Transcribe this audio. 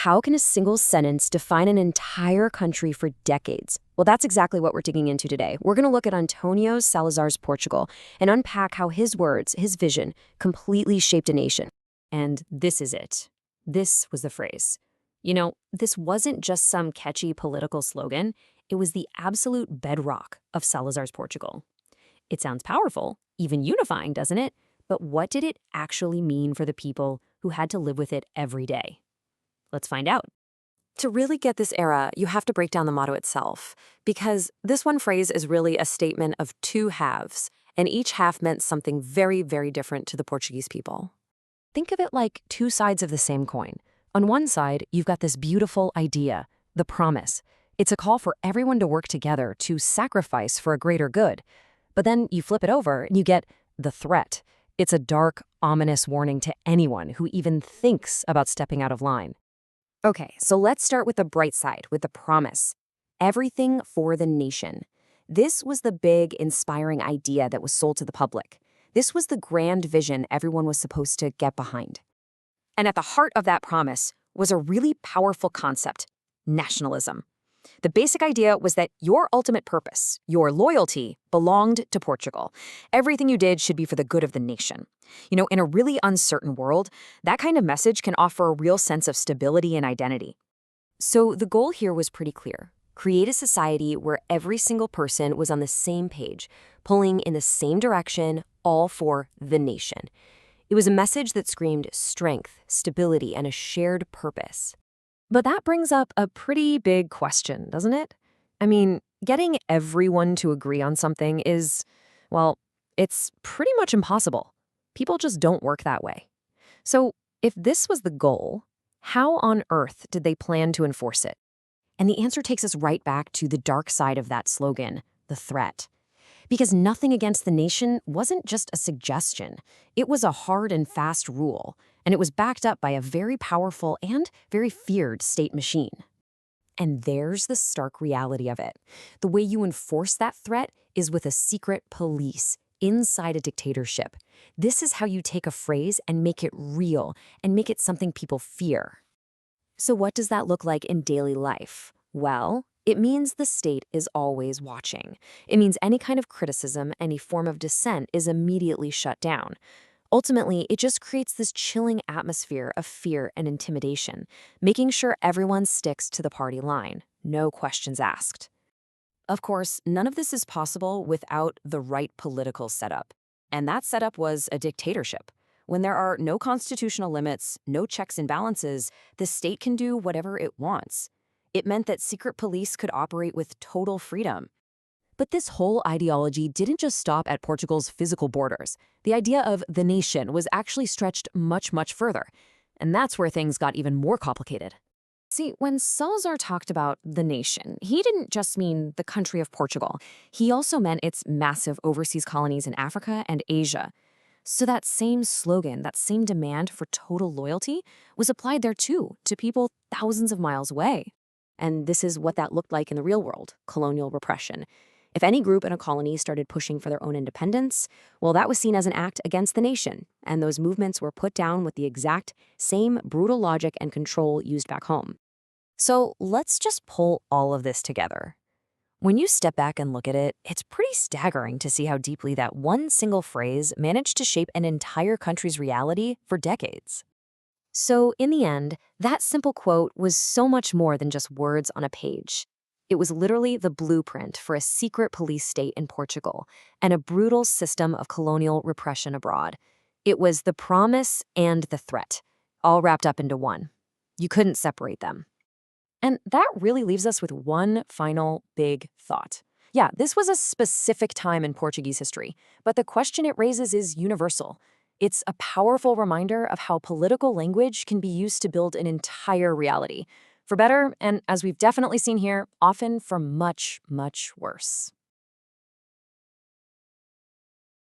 How can a single sentence define an entire country for decades? Well, that's exactly what we're digging into today. We're going to look at Antonio Salazar's Portugal and unpack how his words, his vision, completely shaped a nation. And this is it. This was the phrase. This wasn't just some catchy political slogan. It was the absolute bedrock of Salazar's Portugal. It sounds powerful, even unifying, doesn't it? But what did it actually mean for the people who had to live with it every day? Let's find out. To really get this era, you have to break down the motto itself, because this one phrase is really a statement of two halves, and each half meant something very, very different to the Portuguese people. Think of it like two sides of the same coin. On one side, you've got this beautiful idea, the promise. It's a call for everyone to work together to sacrifice for a greater good. But then you flip it over and you get the threat. It's a dark, ominous warning to anyone who even thinks about stepping out of line. Okay, so let's start with the bright side, with the promise. Everything for the nation. This was the big, inspiring idea that was sold to the public. This was the grand vision everyone was supposed to get behind. And at the heart of that promise was a really powerful concept: nationalism. The basic idea was that your ultimate purpose, your loyalty, belonged to Portugal. Everything you did should be for the good of the nation. In a really uncertain world, that kind of message can offer a real sense of stability and identity. So the goal here was pretty clear. Create a society where every single person was on the same page, pulling in the same direction, all for the nation. It was a message that screamed strength, stability, and a shared purpose. But that brings up a pretty big question, doesn't it? I mean, getting everyone to agree on something is, well, it's pretty much impossible. People just don't work that way. So if this was the goal, how on earth did they plan to enforce it? And the answer takes us right back to the dark side of that slogan, the threat. Because nothing against the nation wasn't just a suggestion. It was a hard and fast rule, and it was backed up by a very powerful and very feared state machine. And there's the stark reality of it. The way you enforce that threat is with a secret police inside a dictatorship. This is how you take a phrase and make it real and make it something people fear. So what does that look like in daily life? Well, it means the state is always watching. It means any kind of criticism, any form of dissent is immediately shut down. Ultimately, it just creates this chilling atmosphere of fear and intimidation, making sure everyone sticks to the party line, no questions asked. Of course, none of this is possible without the right political setup. And that setup was a dictatorship. When there are no constitutional limits, no checks and balances, the state can do whatever it wants. It meant that secret police could operate with total freedom. But this whole ideology didn't just stop at Portugal's physical borders. The idea of the nation was actually stretched much, much further. And that's where things got even more complicated. See, when Salazar talked about the nation, he didn't just mean the country of Portugal. He also meant its massive overseas colonies in Africa and Asia. So that same slogan, that same demand for total loyalty was applied there too, to people thousands of miles away. And this is what that looked like in the real world, colonial repression. If any group in a colony started pushing for their own independence, well, that was seen as an act against the nation, and those movements were put down with the exact same brutal logic and control used back home. So let's just pull all of this together. When you step back and look at it, it's pretty staggering to see how deeply that one single phrase managed to shape an entire country's reality for decades. So in the end, that simple quote was so much more than just words on a page. It was literally the blueprint for a secret police state in Portugal and a brutal system of colonial repression abroad. It was the promise and the threat, all wrapped up into one. You couldn't separate them. And that really leaves us with one final big thought. Yeah, this was a specific time in Portuguese history, but the question it raises is universal. It's a powerful reminder of how political language can be used to build an entire reality, for better, and as we've definitely seen here, often for much, much worse.